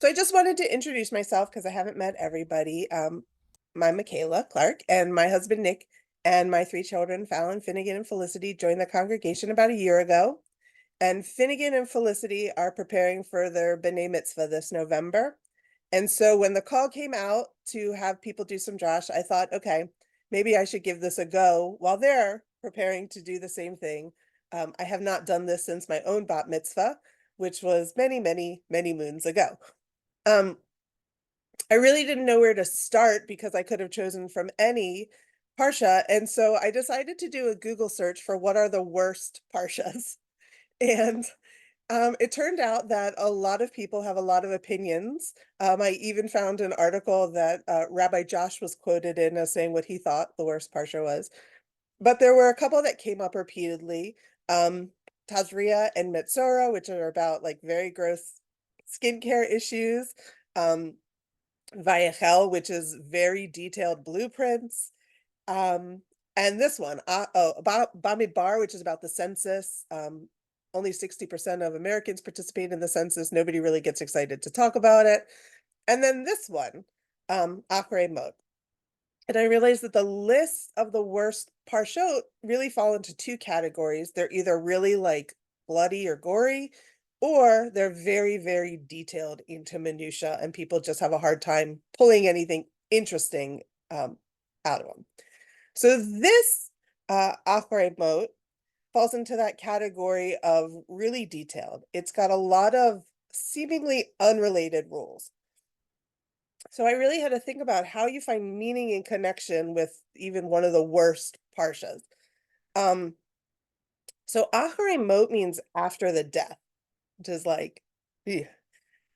So I just wanted to introduce myself because I haven't met everybody. I'm Mikaela Clark, and my husband Nick and my three children, Fallon, Finnegan, and Felicity, joined the congregation about a year ago. And Finnegan and Felicity are preparing for their B'nai Mitzvah this November. And so when the call came out to have people do some drash, I thought, okay, maybe I should give this a go while they're preparing to do the same thing. I have not done this since my own bat mitzvah, which was many, many, many moons ago. Um, I really didn't know where to start because I could have chosen from any Parsha. And so I decided to do a Google search for what are the worst Parshas. And it turned out that a lot of people have a lot of opinions. I even found an article that Rabbi Josh was quoted in as saying what he thought the worst Parsha was. But there were a couple that came up repeatedly. Um, Tazria and Metzora, which are about like very gross skincare issues. Um, Vayachel, which is very detailed blueprints. Um, and this one, about Bamidbar, which is about the census. Only 60% of Americans participate in the census. Nobody really gets excited to talk about it. And then this one, Achrei Mot. And I realized that the list of the worst parshot really fall into two categories. They're either really like bloody or gory, or they're very, very detailed into minutia, and people just have a hard time pulling anything interesting out of them. So this Achrei Mot falls into that category of really detailed. It's got a lot of seemingly unrelated rules. So I really had to think about how you find meaning and connection with even one of the worst parshas. Um, so Acharei Mot means after the death, which is like, yeah.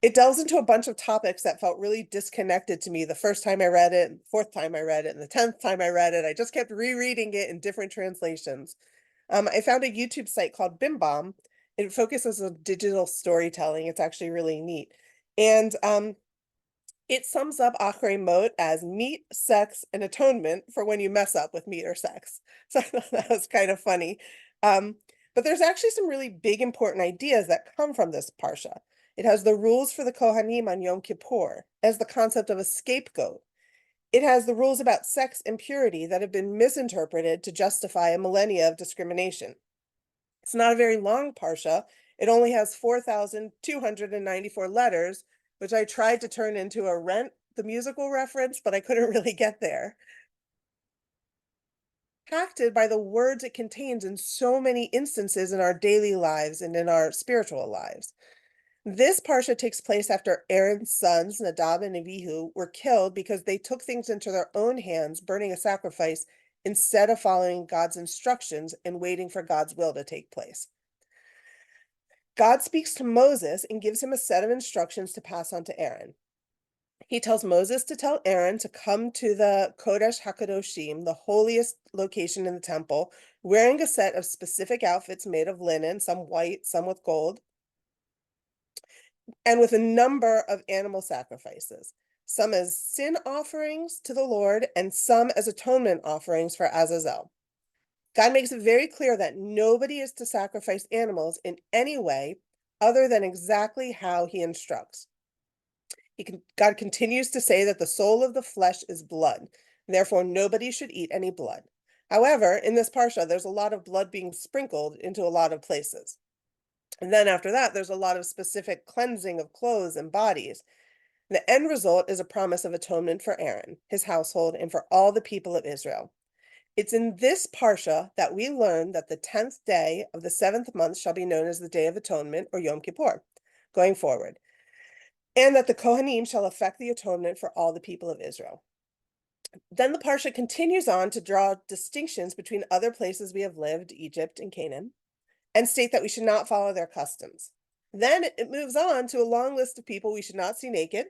It delves into a bunch of topics that felt really disconnected to me the first time I read it, and the fourth time I read it, and the 10th time I read it. I just kept rereading it in different translations. I found a YouTube site called Bim Bam. It focuses on digital storytelling. It's actually really neat. And it sums up Achrei Mot as meat, sex, and atonement for when you mess up with meat or sex. So that was kind of funny. Um, but there's actually some really big important ideas that come from this parsha. It has the rules for the Kohanim on Yom Kippur, as the concept of a scapegoat. It has the rules about sex and purity that have been misinterpreted to justify a millennia of discrimination. It's not a very long parsha. It only has 4,294 letters, which I tried to turn into a Rent the musical reference, but I couldn't really get there. Impacted by the words it contains in so many instances in our daily lives and in our spiritual lives. This parsha takes place after Aaron's sons, Nadab and Abihu, were killed because they took things into their own hands, burning a sacrifice instead of following God's instructions and waiting for God's will to take place. God speaks to Moses and gives him a set of instructions to pass on to Aaron. He tells Moses to tell Aaron to come to the Kodesh HaKadoshim, the holiest location in the temple, wearing a set of specific outfits made of linen, some white, some with gold, and with a number of animal sacrifices, some as sin offerings to the Lord and some as atonement offerings for Azazel. God makes it very clear that nobody is to sacrifice animals in any way other than exactly how he instructs. God continues to say that the soul of the flesh is blood, and therefore nobody should eat any blood. However, in this parsha, there's a lot of blood being sprinkled into a lot of places. And then after that, there's a lot of specific cleansing of clothes and bodies. The end result is a promise of atonement for Aaron, his household, and for all the people of Israel. It's in this parsha that we learn that the 10th day of the 7th month shall be known as the Day of Atonement, or Yom Kippur, going forward, and that the Kohanim shall effect the atonement for all the people of Israel. Then the parsha continues on to draw distinctions between other places we have lived, Egypt and Canaan, and state that we should not follow their customs. Then it moves on to a long list of people we should not see naked,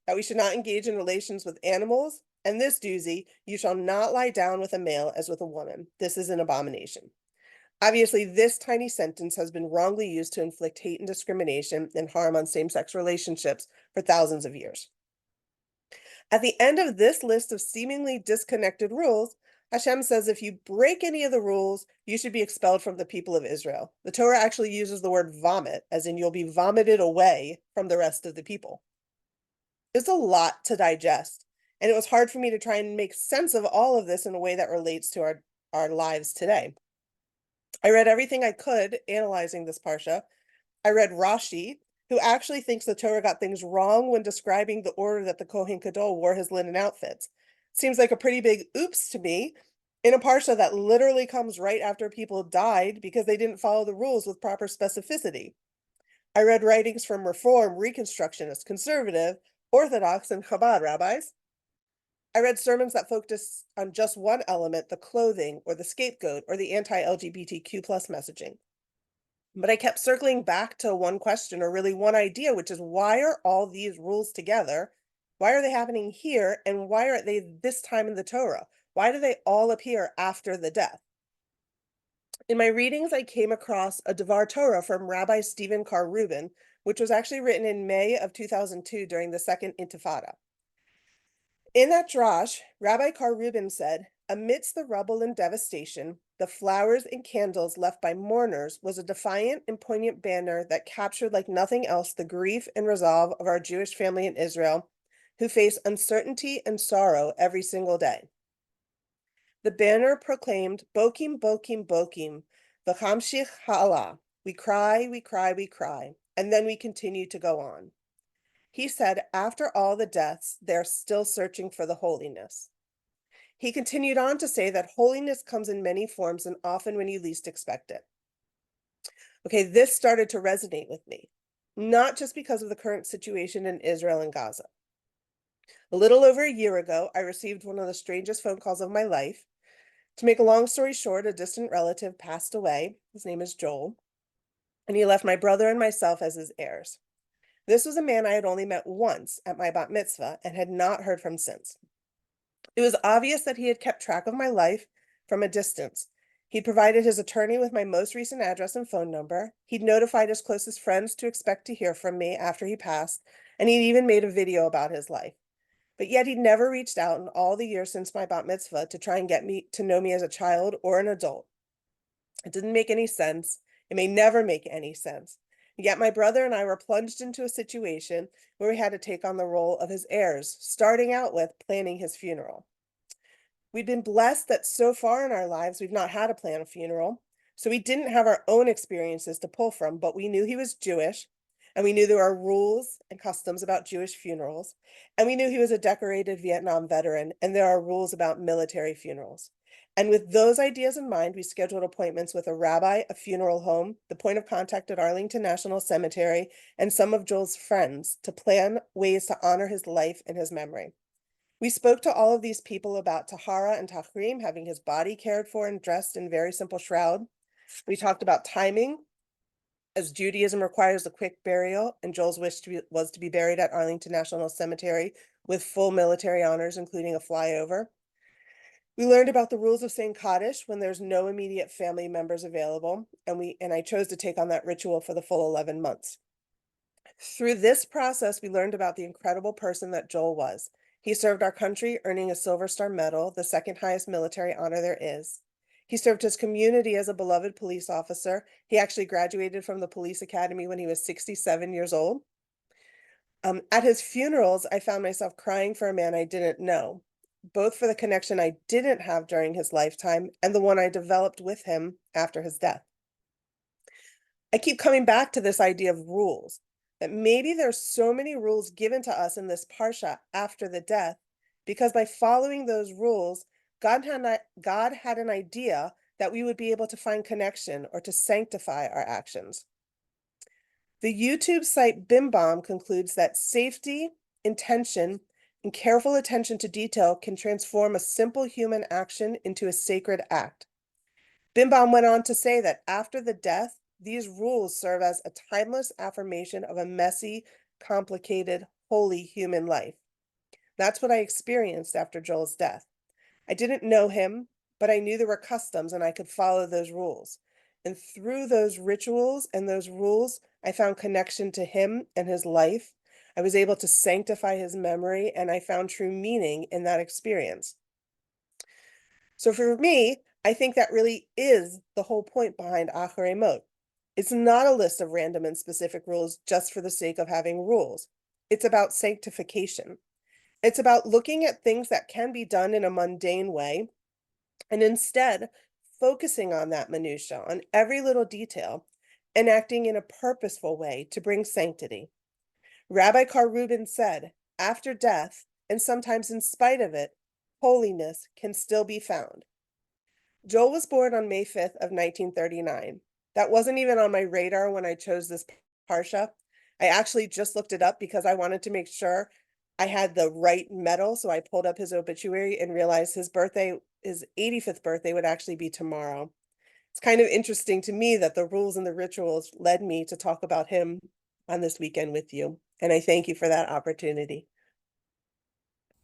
that we should not engage in relations with animals, and this doozy, you shall not lie down with a male as with a woman. This is an abomination. Obviously, this tiny sentence has been wrongly used to inflict hate and discrimination and harm on same-sex relationships for thousands of years. At the end of this list of seemingly disconnected rules, Hashem says if you break any of the rules, you should be expelled from the people of Israel. The Torah actually uses the word vomit, as in you'll be vomited away from the rest of the people. It's a lot to digest, and it was hard for me to try and make sense of all of this in a way that relates to our lives today. I read everything I could analyzing this parsha. I read Rashi, who actually thinks the Torah got things wrong when describing the order that the Kohen Gadol wore his linen outfits. Seems like a pretty big oops to me in a parsha that literally comes right after people died because they didn't follow the rules with proper specificity. I read writings from Reform, Reconstructionist, Conservative, Orthodox, and Chabad rabbis. I read sermons that focused on just one element, the clothing or the scapegoat or the anti-LGBTQ plus messaging. But I kept circling back to one question, or really one idea, which is why are all these rules together? Why are they happening here? And why are they this time in the Torah? Why do they all appear after the death? In my readings, I came across a Devar Torah from Rabbi Stephen Carr Rubin, which was actually written in May of 2002 during the Second Intifada. In that drash, Rabbi Carr Rubin said, amidst the rubble and devastation, the flowers and candles left by mourners was a defiant and poignant banner that captured like nothing else the grief and resolve of our Jewish family in Israel, who face uncertainty and sorrow every single day. The banner proclaimed, Bokim, Bokim, Bokim, V'chamshich ha'ala. We cry, we cry, we cry, and then we continue to go on. He said, after all the deaths, they're still searching for the holiness. He continued on to say that holiness comes in many forms and often when you least expect it. Okay, this started to resonate with me, not just because of the current situation in Israel and Gaza. A little over a year ago, I received one of the strangest phone calls of my life. To make a long story short, a distant relative passed away. His name is Joel, and he left my brother and myself as his heirs. This was a man I had only met once at my bat mitzvah and had not heard from since. It was obvious that he had kept track of my life from a distance. He'd provided his attorney with my most recent address and phone number. He'd notified his closest friends to expect to hear from me after he passed, and he'd even made a video about his life. But yet he'd never reached out in all the years since my bat mitzvah to try and get me to know me as a child or an adult. It didn't make any sense. It may never make any sense. Yet my brother and I were plunged into a situation where we had to take on the role of his heirs, starting out with planning his funeral. We'd been blessed that so far in our lives, we've not had to plan a funeral. So we didn't have our own experiences to pull from, but we knew he was Jewish, and we knew there are rules and customs about Jewish funerals, and we knew he was a decorated Vietnam veteran, and there are rules about military funerals. And with those ideas in mind, we scheduled appointments with a rabbi, a funeral home, the point of contact at Arlington National Cemetery, and some of Joel's friends to plan ways to honor his life and his memory. We spoke to all of these people about Tahara and Tahrim, having his body cared for and dressed in very simple shroud. We talked about timing, as Judaism requires a quick burial, and Joel's wish was to be buried at Arlington National Cemetery with full military honors, including a flyover. We learned about the rules of saying Kaddish when there's no immediate family members available, and I chose to take on that ritual for the full 11 months. Through this process, we learned about the incredible person that Joel was. He served our country, earning a Silver Star Medal, the second highest military honor there is. He served his community as a beloved police officer. He actually graduated from the police academy when he was 67 years old. At his funerals, I found myself crying for a man I didn't know, both for the connection I didn't have during his lifetime and the one I developed with him after his death. I keep coming back to this idea of rules, that maybe there's so many rules given to us in this parsha after the death, because by following those rules, God had an idea that we would be able to find connection or to sanctify our actions. The YouTube site Bim Bam concludes that safety, intention, and careful attention to detail can transform a simple human action into a sacred act. Bim Bam went on to say that after the death, these rules serve as a timeless affirmation of a messy, complicated, holy human life. That's what I experienced after Joel's death. I didn't know him, but I knew there were customs and I could follow those rules. And through those rituals and those rules, I found connection to him and his life. I was able to sanctify his memory, and I found true meaning in that experience. So for me, I think that really is the whole point behind Acharei Mot. It's not a list of random and specific rules just for the sake of having rules. It's about sanctification. It's about looking at things that can be done in a mundane way and instead focusing on that minutia, on every little detail, and acting in a purposeful way to bring sanctity. Rabbi Carl Rubin said, after death, and sometimes in spite of it, holiness can still be found. Joel was born on May 5th of 1939. That wasn't even on my radar when I chose this parsha. I actually just looked it up because I wanted to make sure I had the right medal. So I pulled up his obituary and realized his 85th birthday would actually be tomorrow. It's kind of interesting to me that the rules and the rituals led me to talk about him on this weekend with you. And I thank you for that opportunity.